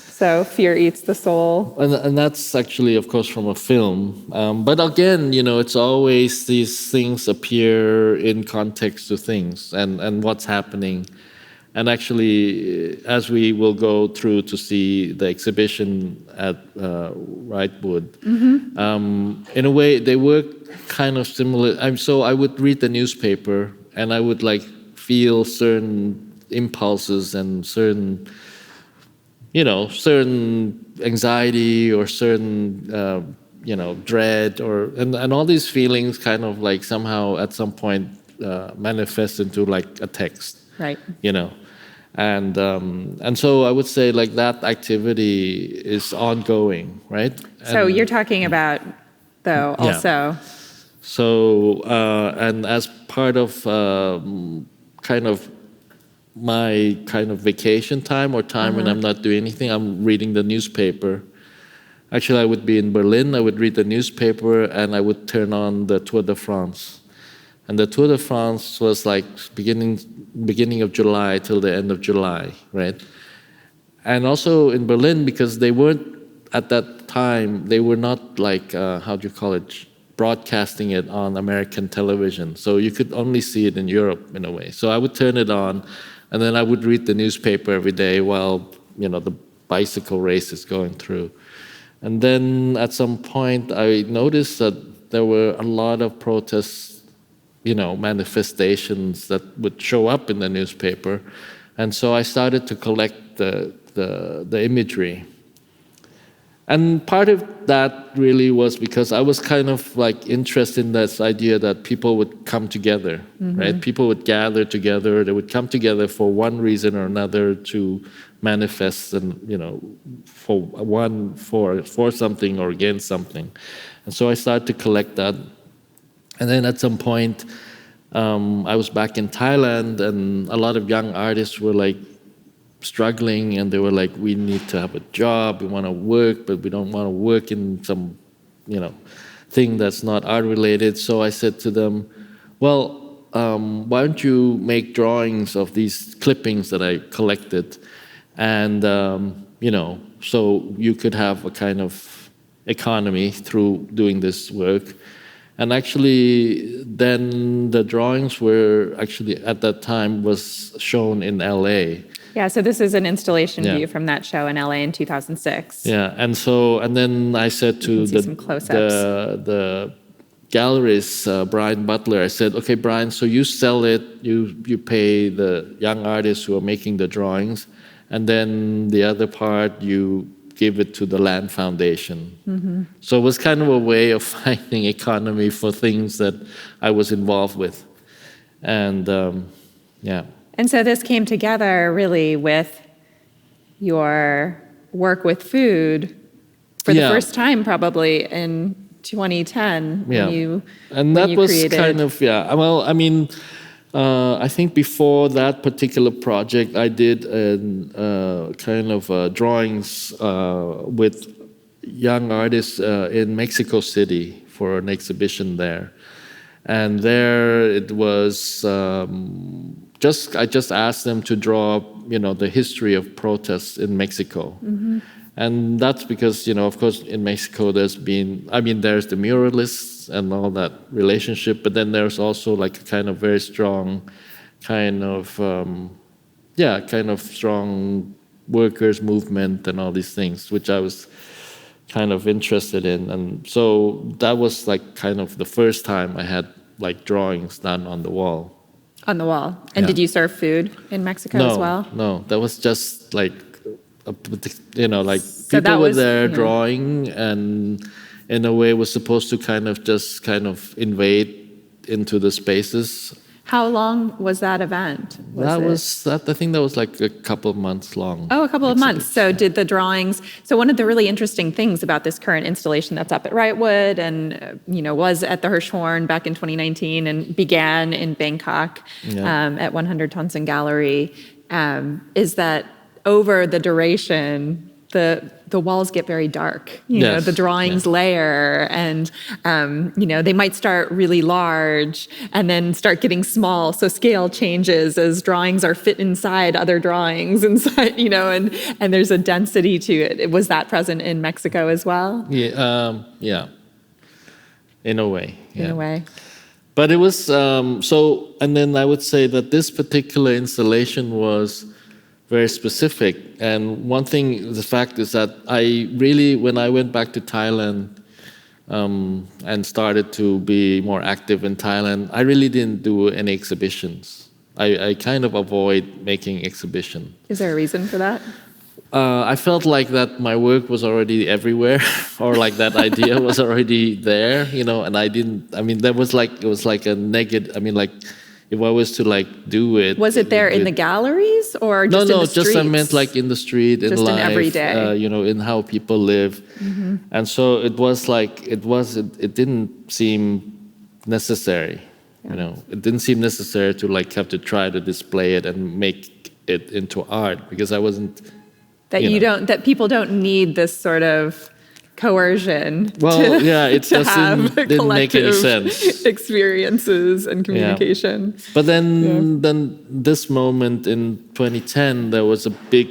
So fear eats the soul. And that's actually, of course, from a film. But again, it's always these things appear in context to things and what's happening. And actually, as we will go through to see the exhibition at Wrightwood, in a way, they work kind of similar. So I would read the newspaper, and I would like feel certain impulses and certain anxiety or certain, dread, and all these feelings kind of like somehow at some point manifest into like a text. Right. And so I would say like that activity is ongoing, right? So you're talking about, though, also. Yeah. So, and as part of kind of my kind of vacation time or time when I'm not doing anything, I'm reading the newspaper. Actually, I would be in Berlin, I would read the newspaper, and I would turn on the Tour de France. And the Tour de France was like beginning of July till the end of July, right? And also in Berlin, because they weren't, at that time, they were not like, how do you call it, broadcasting it on American television. So you could only see it in Europe in a way. So I would turn it on, and then I would read the newspaper every day while, the bicycle race is going through. And then at some point, I noticed that there were a lot of protests, manifestations that would show up in the newspaper. And so I started to collect the imagery. And part of that really was because I was kind of like interested in this idea that people would come together, right? People would gather together, they would come together for one reason or another to manifest and, for something or against something. And so I started to collect that. And then at some point, I was back in Thailand, and a lot of young artists were like struggling, and they were like, we need to have a job, we want to work, but we don't want to work in some, thing that's not art related. So I said to them, well, why don't you make drawings of these clippings that I collected, and, so you could have a kind of economy through doing this work. And actually, then the drawings were actually, at that time, was shown in LA. Yeah, so this is an installation view from that show in LA in 2006. Yeah, and then I said to the gallerist, Brian Butler, I said, okay, Brian, so you sell it, you pay the young artists who are making the drawings, and then the other part, you give it to the Land Foundation. So it was kind of a way of finding economy for things that I was involved with. And And so this came together really with your work with food for the first time probably in 2010 when you and that was created. Kind of, well, I mean, I think before that particular project, I did kind of drawings with young artists in Mexico City for an exhibition there. And there it was I just asked them to draw, the history of protests in Mexico. And that's because, of course, in Mexico there's the muralists and all that relationship, but then there's also like a kind of very strong strong workers' movement and all these things, which I was kind of interested in. And so that was like kind of the first time I had like drawings done on the wall. On the wall. And did you serve food in Mexico as well? No, that was just like, like So people were there drawing, and in a way was supposed to kind of invade into the spaces. How long was that event? I think that was like a couple of months long. Oh, a couple of months. So did the drawings, so one of the really interesting things about this current installation that's up at Wrightwood and, was at the Hirshhorn back in 2019 and began in Bangkok at 100 Tonson Gallery, is that over the duration, the walls get very dark. The drawings layer, and they might start really large and then start getting small. So scale changes as drawings are fit inside other drawings inside. And there's a density to it. Was that present in Mexico as well? Yeah. In a way. In a way. But it was and then I would say that this particular installation was very specific. And one thing, the fact is that when I went back to Thailand and started to be more active in Thailand, I really didn't do any exhibitions. I kind of avoid making exhibition. Is there a reason for that? I felt like that my work was already everywhere, or like that idea was already there, and it was like a negative, if I was to do it. Was it there in the galleries or just in the streets? Just I meant like in the street, in just life, in every day. In how people live. And so it was like, it didn't seem necessary, It didn't seem necessary to have to try to display it and make it into art, because I wasn't... That people don't need this sort of coercion it didn't make any sense. Experiences and communication. But then this moment in 2010, there was a big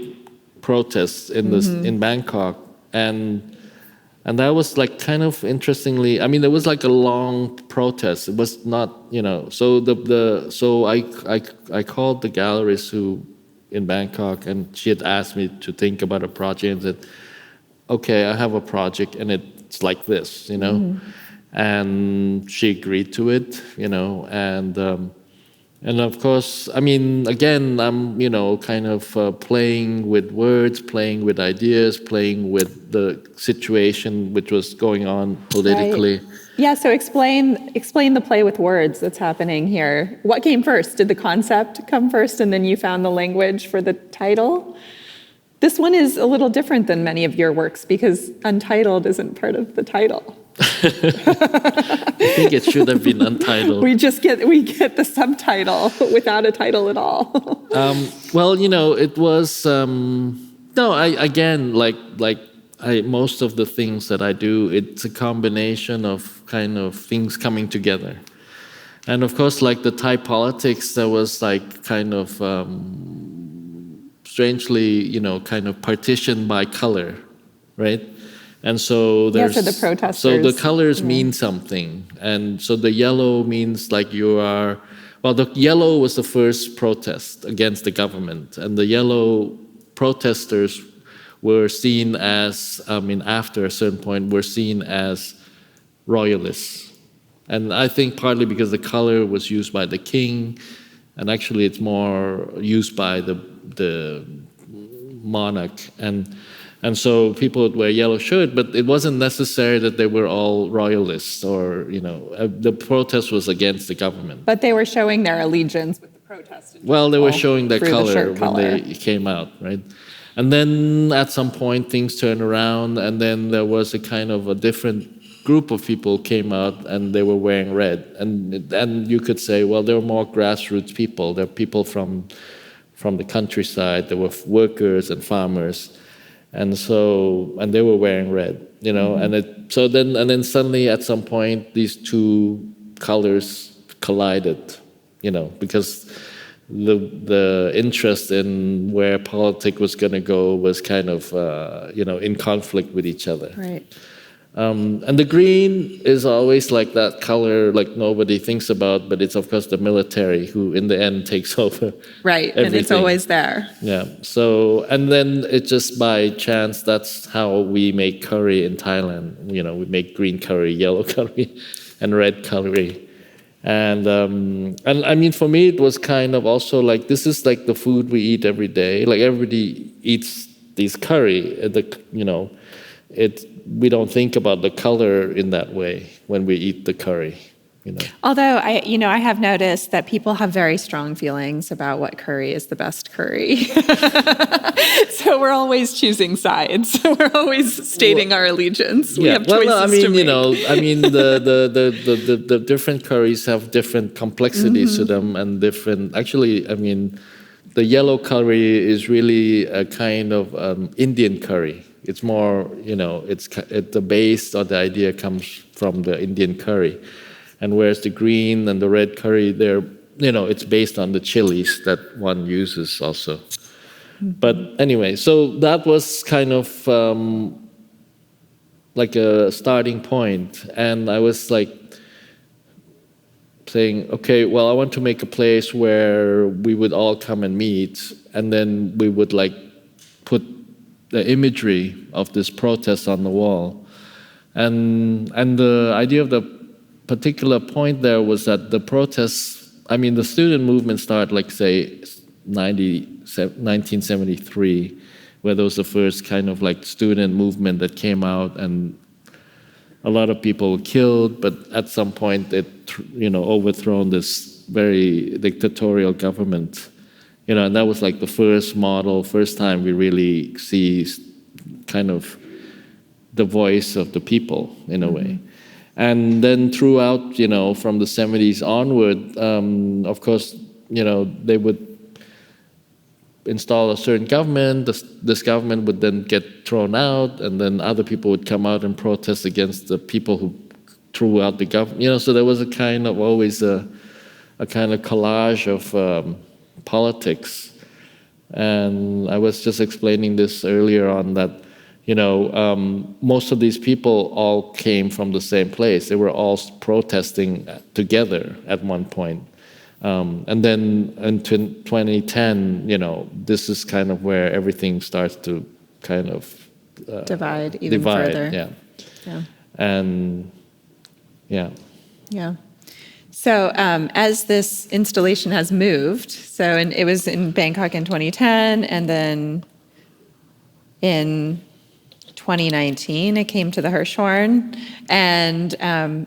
protest in Bangkok, and that was like kind of interestingly. There was like a long protest. It was not, So I called the galleries in Bangkok, and she had asked me to think about a project, and said, okay, I have a project and it's like this, and she agreed to it, and of course, again, I'm, kind of playing with words, playing with ideas, playing with the situation which was going on politically. Right. Yeah, so explain the play with words that's happening here. What came first? Did the concept come first and then you found the language for the title? This one is a little different than many of your works because Untitled isn't part of the title. I think it should have been Untitled. We get the subtitle without a title at all. It was most of the things that I do, it's a combination of kind of things coming together. And of course, like the Thai politics, that was like kind of strangely, kind of partitioned by color, right? And so there's... so the protesters. So the colors mean something. And so the yellow means like you are... Well, the yellow was the first protest against the government. And the yellow protesters were seen as, after a certain point, were seen as royalists. And I think partly because the color was used by the king, and actually it's more used by the monarch. And so people would wear yellow shirt, but it wasn't necessary that they were all royalists or, the protest was against the government. But they were showing their allegiance with the protest. Well, they were showing their color when they came out, right? And then at some point things turned around, and then there was a kind of a different group of people came out and they were wearing red. And you could say, well, they were more grassroots people. They're people from the countryside. There were workers and farmers. And they were wearing red, Mm-hmm. And then suddenly at some point these two colors collided, because the interest in where politics was going to go was kind of in conflict with each other. Right. And the green is always like that color, like nobody thinks about, but it's of course the military who in the end takes over. Right, everything. and it's always there. Yeah. So, and then it just by chance, that's how we make curry in Thailand. We make green curry, yellow curry, and red curry. And I mean, for me, it was kind of also like, this is like the food we eat every day. Like everybody eats these curry, we don't think about the color in that way when we eat the curry. Although I have noticed that people have very strong feelings about what curry is the best curry. So we're always choosing sides. We're always stating our allegiance. We have choices to make. The different curries have different complexities to them and different. Actually, I mean, the yellow curry is really a kind of Indian curry. It's more, the base or the idea comes from the Indian curry. And whereas the green and the red curry, it's based on the chilies that one uses also. But anyway, so that was kind of like a starting point. And I was like saying, okay, well, I want to make a place where we would all come and meet. And then we would like put the imagery of this protest on the wall. And the idea of the particular point there was that the protests, I mean, the student movement started, like, say, 1973, where there was the first kind of like student movement that came out, and a lot of people were killed, but at some point it, overthrown this very dictatorial government. And that was like the first time we really see kind of the voice of the people in a way. And then throughout, from the 70s onward, of course, they would install a certain government. This government would then get thrown out, and then other people would come out and protest against the people who threw out the government. So there was a kind of always a kind of collage of politics. And I was just explaining this earlier on that, most of these people all came from the same place. They were all protesting together at one point. And then in 2010, this is kind of where everything starts to kind of divide even further. Yeah. And yeah. Yeah. So as this installation has moved, and it was in Bangkok in 2010, and then in 2019, it came to the Hirshhorn, and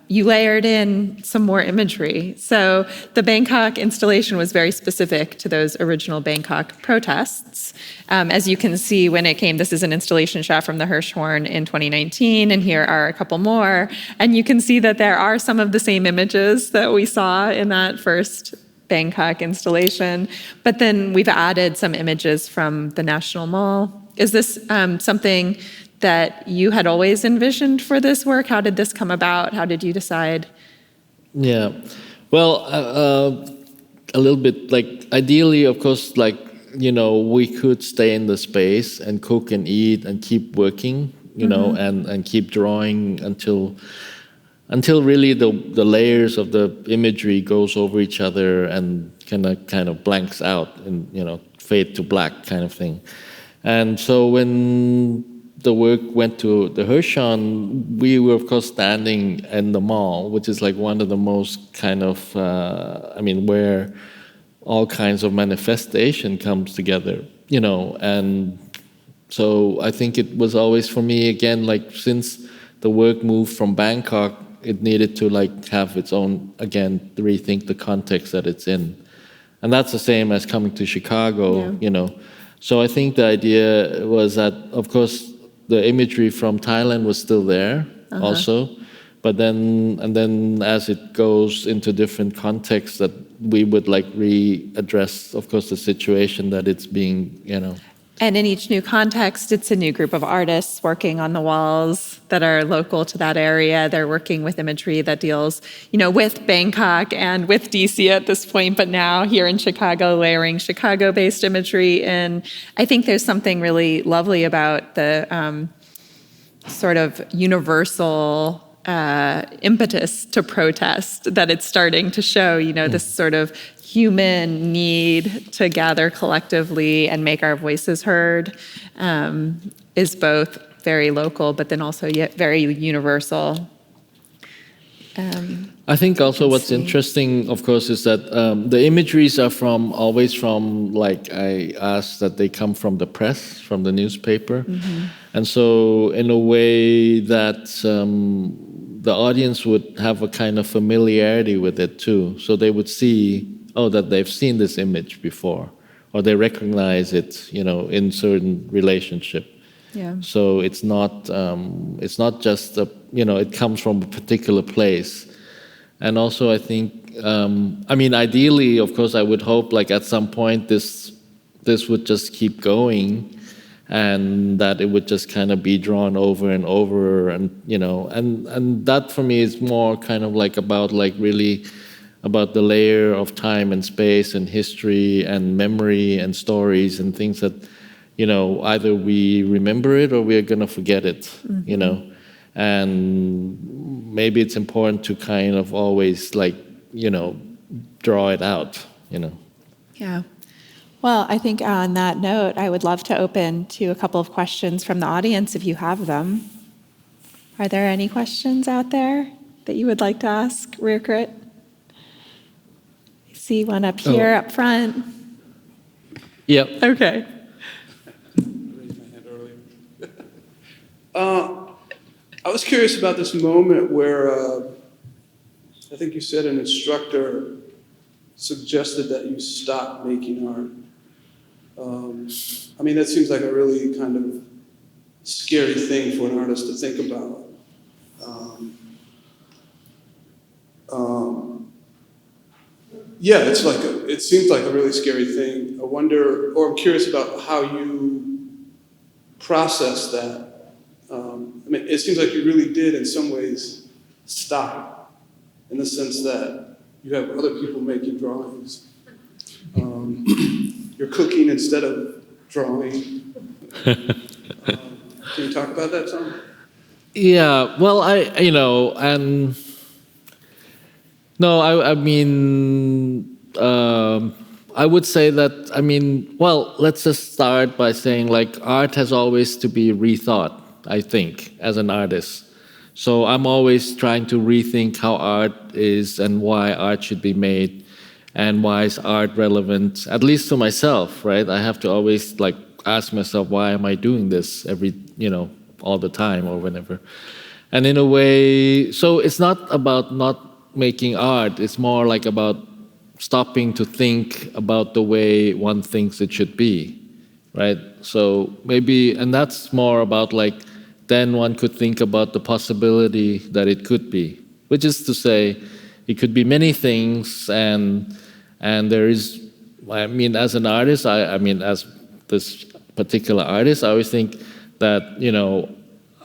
you layered in some more imagery. So the Bangkok installation was very specific to those original Bangkok protests. As you can see, when it came, this is an installation shot from the Hirshhorn in 2019, and here are a couple more. And you can see that there are some of the same images that we saw in that first Bangkok installation, but then we've added some images from the National Mall. Is this something that you had always envisioned for this work? How did this come about? How did you decide? Yeah, well, a little bit like ideally, of course, like, we could stay in the space and cook and eat and keep working, and keep drawing until really the layers of the imagery goes over each other and kind of blanks out and, fade to black kind of thing. And so when the work went to the Hirshhorn, we were, of course, standing in the mall, which is like one of the most kind of, where all kinds of manifestation comes together, and so I think it was always for me, again, like since the work moved from Bangkok, it needed to like have its own, again, rethink the context that it's in. And that's the same as coming to Chicago, So I think the idea was that, of course, the imagery from Thailand was still there also, but then as it goes into different contexts, that we would like readdress, of course, the situation that it's being, And in each new context, it's a new group of artists working on the walls that are local to that area. They're working with imagery that deals, with Bangkok and with DC at this point, but now here in Chicago, layering Chicago-based imagery in. I think there's something really lovely about the sort of universal impetus to protest that it's starting to show, this sort of human need to gather collectively and make our voices heard is both very local, but then also yet very universal. I think also what's interesting, of course, is that the imageries are always from, like I asked, that they come from the press, from the newspaper. Mm-hmm. And so in a way that the audience would have a kind of familiarity with it too. So they would see, that they've seen this image before, or they recognize it, in certain relationship. Yeah. So it's not just it comes from a particular place. And also I think, ideally, of course, I would hope like at some point this would just keep going, and that it would just kind of be drawn over and over, and and that for me is more kind of like about really about the layer of time and space and history and memory and stories and things that either we remember it or we're going to forget it. Mm-hmm. And maybe it's important to kind of always draw it out. Yeah. Well, I think on that note, I would love to open to a couple of questions from the audience if you have them. Are there any questions out there that you would like to ask Rirkrit? I see one up here up front. Yep. Okay. Raised my hand earlier. I was curious about this moment where I think you said an instructor suggested that you stop making art. That seems like a really kind of scary thing for an artist to think about. It seems like a really scary thing. I'm curious about how you process that. It seems like you really did in some ways stop, in the sense that you have other people making drawings. You're cooking instead of drawing. Can you talk about that some? Yeah, well, I would say that, let's just start by saying art has always to be rethought, I think, as an artist. So I'm always trying to rethink how art is and why art should be made and why is art relevant, at least to myself, right? I have to always ask myself, why am I doing this all the time or whenever? And in a way, so it's not about not making art, it's more about stopping to think about the way one thinks it should be, right? So maybe, and that's more about then one could think about the possibility that it could be, which is to say, it could be many things, and there is, as an artist, as this particular artist, I always think that,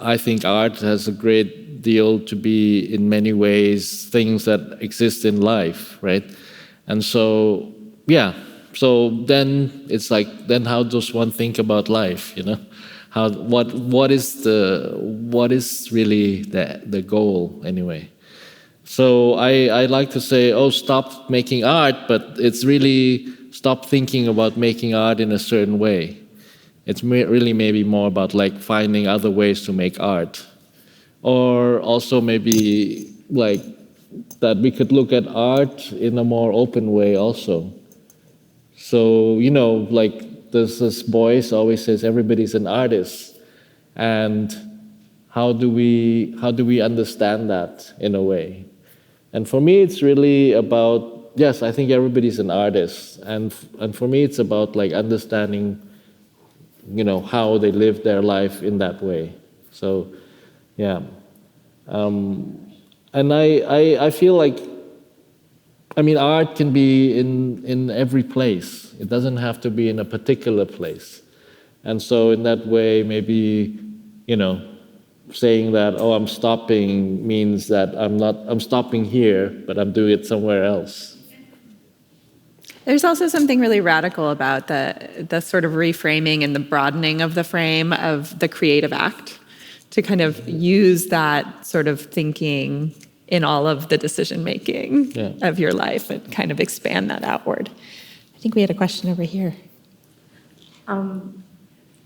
I think art has a great deal to be, in many ways, things that exist in life, right? And so, so then it's then how does one think about life, what is really the goal anyway? So I like to say, stop making art, but it's really stop thinking about making art in a certain way. It's really maybe more about finding other ways to make art, or also maybe that we could look at art in a more open way also. So there's this voice always says everybody's an artist, and how do we understand that in a way? And for me, it's really about, yes, I think everybody's an artist, and for me, it's about understanding, how they live their life in that way. So, yeah, and I feel art can be in every place. It doesn't have to be in a particular place. And so in that way, maybe, saying that, oh, I'm stopping means that I'm stopping here, but I'm doing it somewhere else. There's also something really radical about the sort of reframing and the broadening of the frame of the creative act to kind of use that sort of thinking in all of the decision-making of your life and kind of expand that outward. I think we had a question over here.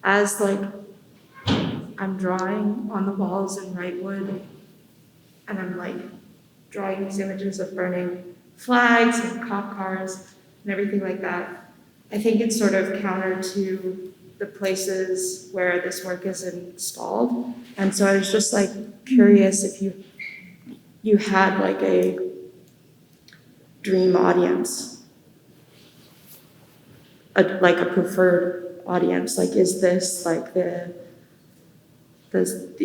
As I'm drawing on the walls in Wrightwood, and I'm drawing these images of burning flags and cop cars and everything like that, I think it's sort of counter to the places where this work is installed. And so I was just curious if you had a dream audience, a preferred audience. Is this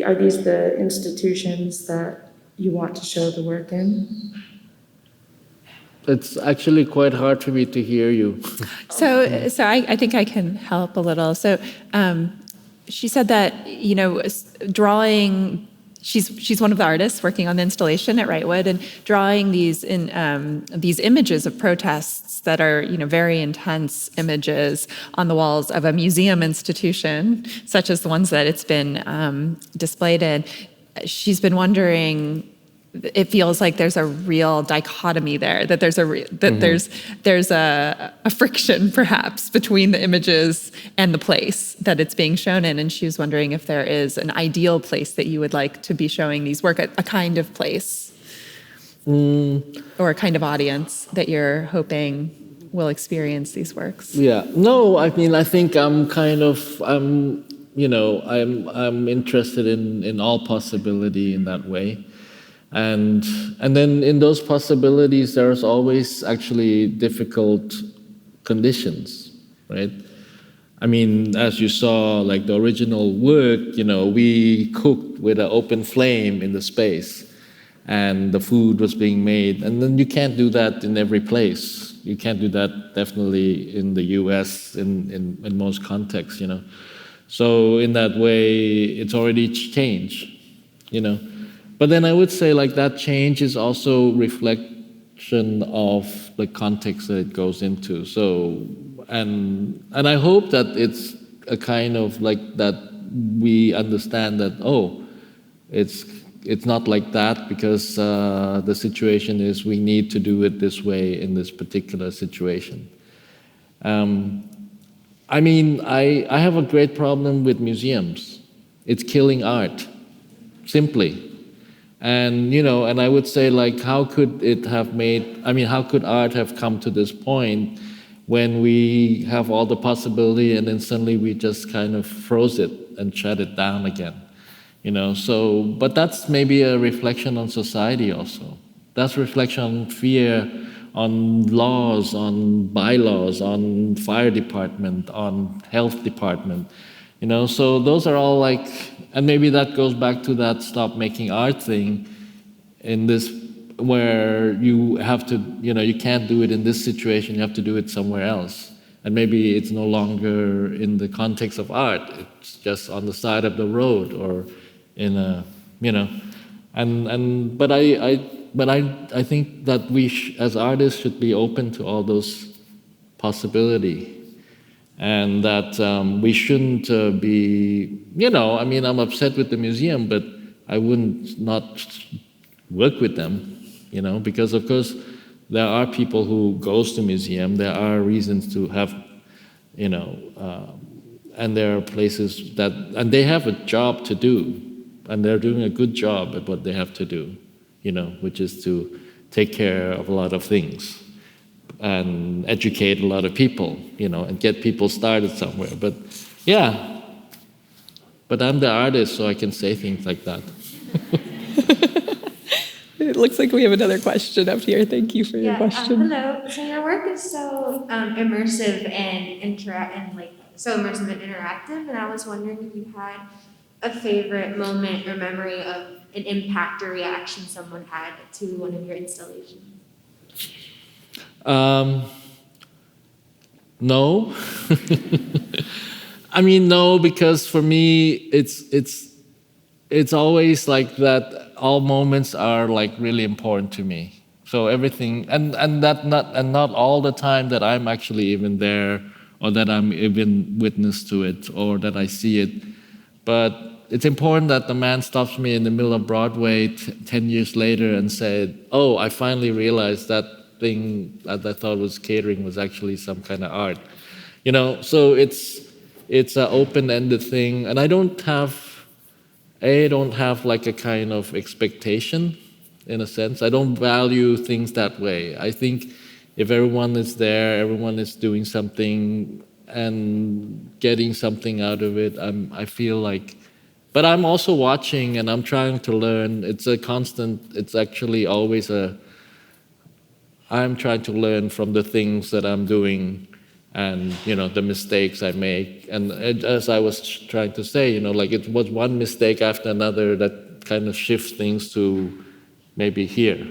are these the institutions that you want to show the work in? It's actually quite hard for me to hear you. So I think I can help a little. So she said that, drawing, she's one of the artists working on the installation at Wrightwood, and drawing these images of protests that are, very intense images on the walls of a museum institution, such as the ones that it's been displayed in. She's been wondering, it feels like there's a real dichotomy there, that there's a friction perhaps between the images and the place that it's being shown in. And she was wondering if there is an ideal place that you would like to be showing these work, a kind of place or a kind of audience that you're hoping will experience these works. Yeah, no, I think I'm interested in all possibility in that way. And then in those possibilities, there's always actually difficult conditions, right? As you saw, the original work, we cooked with an open flame in the space, and the food was being made. And then you can't do that in every place. You can't do that definitely in the US in most contexts, So in that way, it's already changed, But then I would say that change is also reflection of the context that it goes into. So, and I hope that it's a kind of that we understand that, it's not like that because the situation is we need to do it this way in this particular situation. I have a great problem with museums. It's killing art, simply. And, and I would say, how could it have how could art have come to this point when we have all the possibility and then suddenly we just kind of froze it and shut it down again, So, but that's maybe a reflection on society also. That's reflection on fear, on laws, on bylaws, on fire department, on health department, So those are all and maybe that goes back to that stop making art thing in this, where you have to, you can't do it in this situation, you have to do it somewhere else. And maybe it's no longer in the context of art, it's just on the side of the road or in a, but I think that we as artists should be open to all those possibilities. And that we shouldn't be, I'm upset with the museum, but I wouldn't not work with them, because of course there are people who goes to museum, there are reasons to have, and there are places that, and they have a job to do, and they're doing a good job at what they have to do, which is to take care of a lot of things. And educate a lot of people, and get people started somewhere. But but I'm the artist, so I can say things like that. It looks like we have another question up here. Thank you for your question. Hello. So your work is so immersive and so immersive and interactive, and I was wondering if you had a favorite moment or memory of an impact or reaction someone had to one of your installations. No. I mean, no, because for me, it's always like that. All moments are like really important to me. So everything, and not all the time that I'm actually even there, or that I'm even witness to it, or that I see it. But it's important that the man stops me in the middle of Broadway 10 years later and said, "Oh, I finally realized that thing that I thought was catering was actually some kind of art." So it's an open-ended thing, and I don't have like a kind of expectation, in a sense. I don't value things that way. I think if everyone is there, everyone is doing something and getting something out of it, I feel like. But I'm also watching and I'm trying to learn. It's a constant. It's actually always I'm trying to learn from the things that I'm doing, and the mistakes I make. And as I was trying to say, like it was one mistake after another that kind of shifts things to maybe here.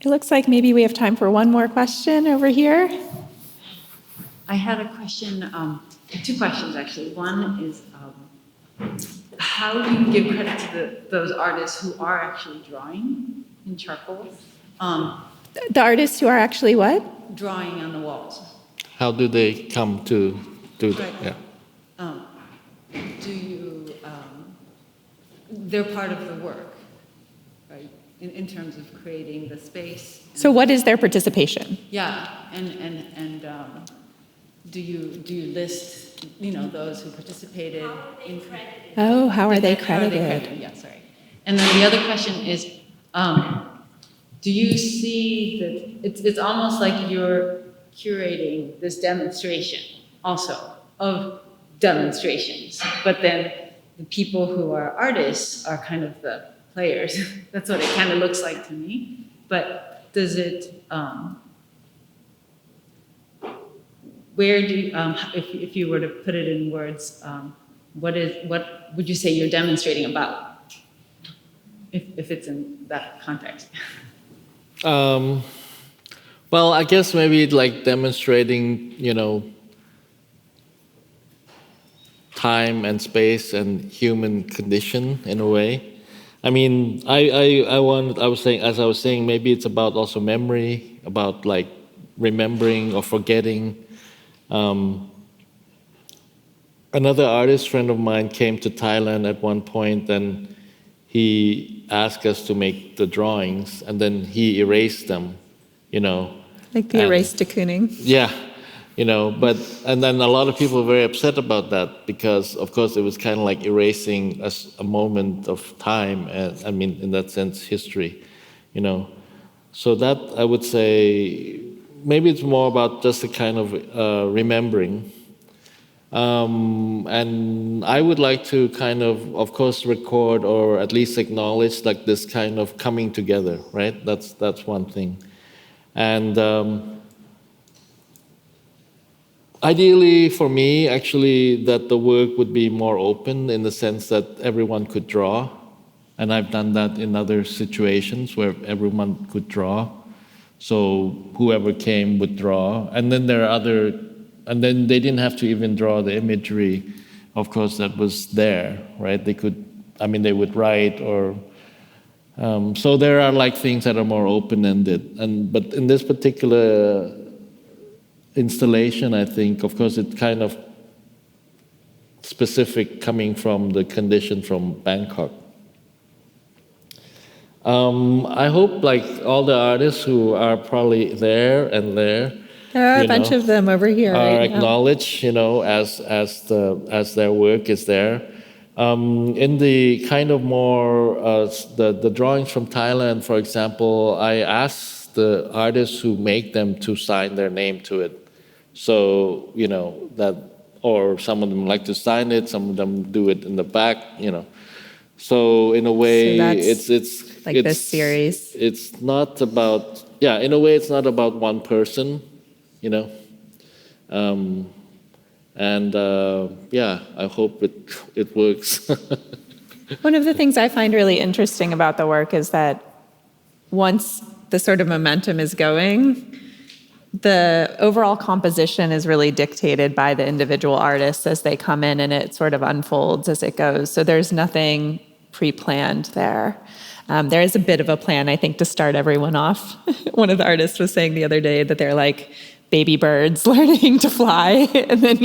It looks like maybe we have time for one more question over here. I had a question, two questions actually. One is, how do you give credit to those artists who are actually drawing in charcoal? The artists who are actually what? Drawing on the walls. How do they come to do that? Right. Yeah. Do you, they're part of the work, right? In terms of creating the space. So what is their participation? Yeah, and do you list, those who participated in? Oh, how are they How are they credited? credited? Yeah, sorry. And then the other question is, do you see that it's almost like you're curating this demonstration also of demonstrations, but then the people who are artists are kind of the players. That's what it kind of looks like to me. But does it, where do you, if you were to put it in words, what would you say you're demonstrating about? If it's in that context. Well, I guess maybe like demonstrating, time and space and human condition in a way. I mean, I was saying, maybe it's about also memory, about like remembering or forgetting. Another artist friend of mine came to Thailand at one point, and he asked us to make the drawings, and then he erased them, Like the erased de Kooning? Yeah, and then a lot of people were very upset about that because, of course, it was kind of like erasing a moment of time, and I mean, in that sense, history, So that, I would say, maybe it's more about just a kind of remembering. And I would like to kind of course, record or at least acknowledge like this kind of coming together, right? That's one thing. And ideally for me, actually, that the work would be more open in the sense that everyone could draw. And I've done that in other situations where everyone could draw. So whoever came would draw. And then and then they didn't have to even draw the imagery, of course, that was there, right? They would write or, so there are like things that are more open-ended. But in this particular installation, I think, of course, it's kind of specific coming from the condition from Bangkok. I hope like all the artists who are probably there, There are a bunch of them over here. Are right now. acknowledged, as their work is there. In the kind of more the drawings from Thailand, for example, I asked the artists who make them to sign their name to it. So that, or some of them like to sign it, some of them do it in the back, So in a way, So it's like this series. It's not about in a way it's not about one person. I hope it works. One of the things I find really interesting about the work is that once the sort of momentum is going, the overall composition is really dictated by the individual artists as they come in, and it sort of unfolds as it goes. So there's nothing pre-planned there. There is a bit of a plan, I think, to start everyone off. One of the artists was saying the other day that they're like baby birds learning to fly. And then,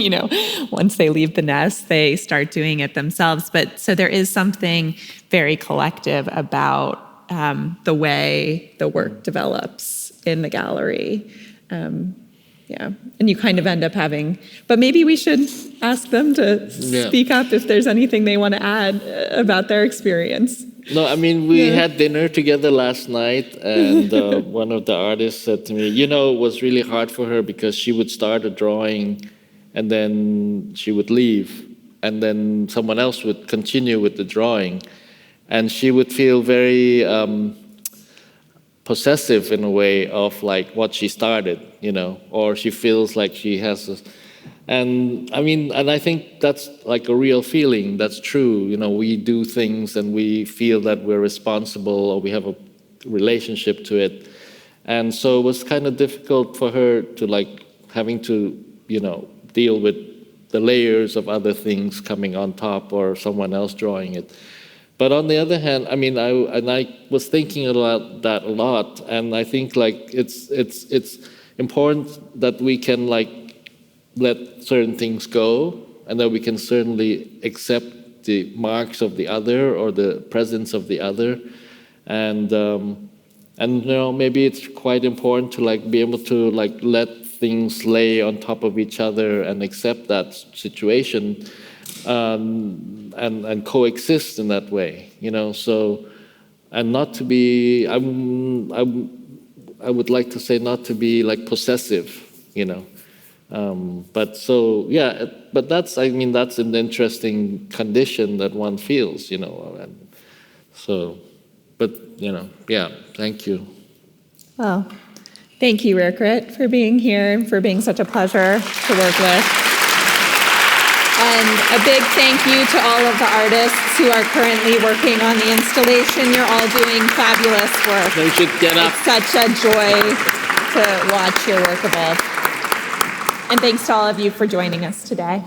once they leave the nest, they start doing it themselves. But so there is something very collective about the way the work develops in the gallery. And you kind of end up having, but maybe we should ask them to speak up if there's anything they want to add about their experience. No, I mean, we had dinner together last night, and one of the artists said to me, it was really hard for her because she would start a drawing and then she would leave, and then someone else would continue with the drawing. And she would feel very possessive in a way of like what she started, or she feels like she has a, and I think that's like a real feeling. That's true. We do things and we feel that we're responsible or we have a relationship to it. And so it was kind of difficult for her to like having to, deal with the layers of other things coming on top or someone else drawing it. But on the other hand, I was thinking about that a lot, and I think like it's important that we can like let certain things go, and that we can certainly accept the marks of the other or the presence of the other, and maybe it's quite important to like be able to like let things lay on top of each other and accept that situation. And coexist in that way, so, and not to be, I would like to say not to be like possessive, but so, but that's an interesting condition that one feels, and so, but, thank you. Well, thank you, Rirkrit, for being here and for being such a pleasure to work with. And a big thank you to all of the artists who are currently working on the installation. You're all doing fabulous work. They should get up. It's such a joy to watch your work evolve. And thanks to all of you for joining us today.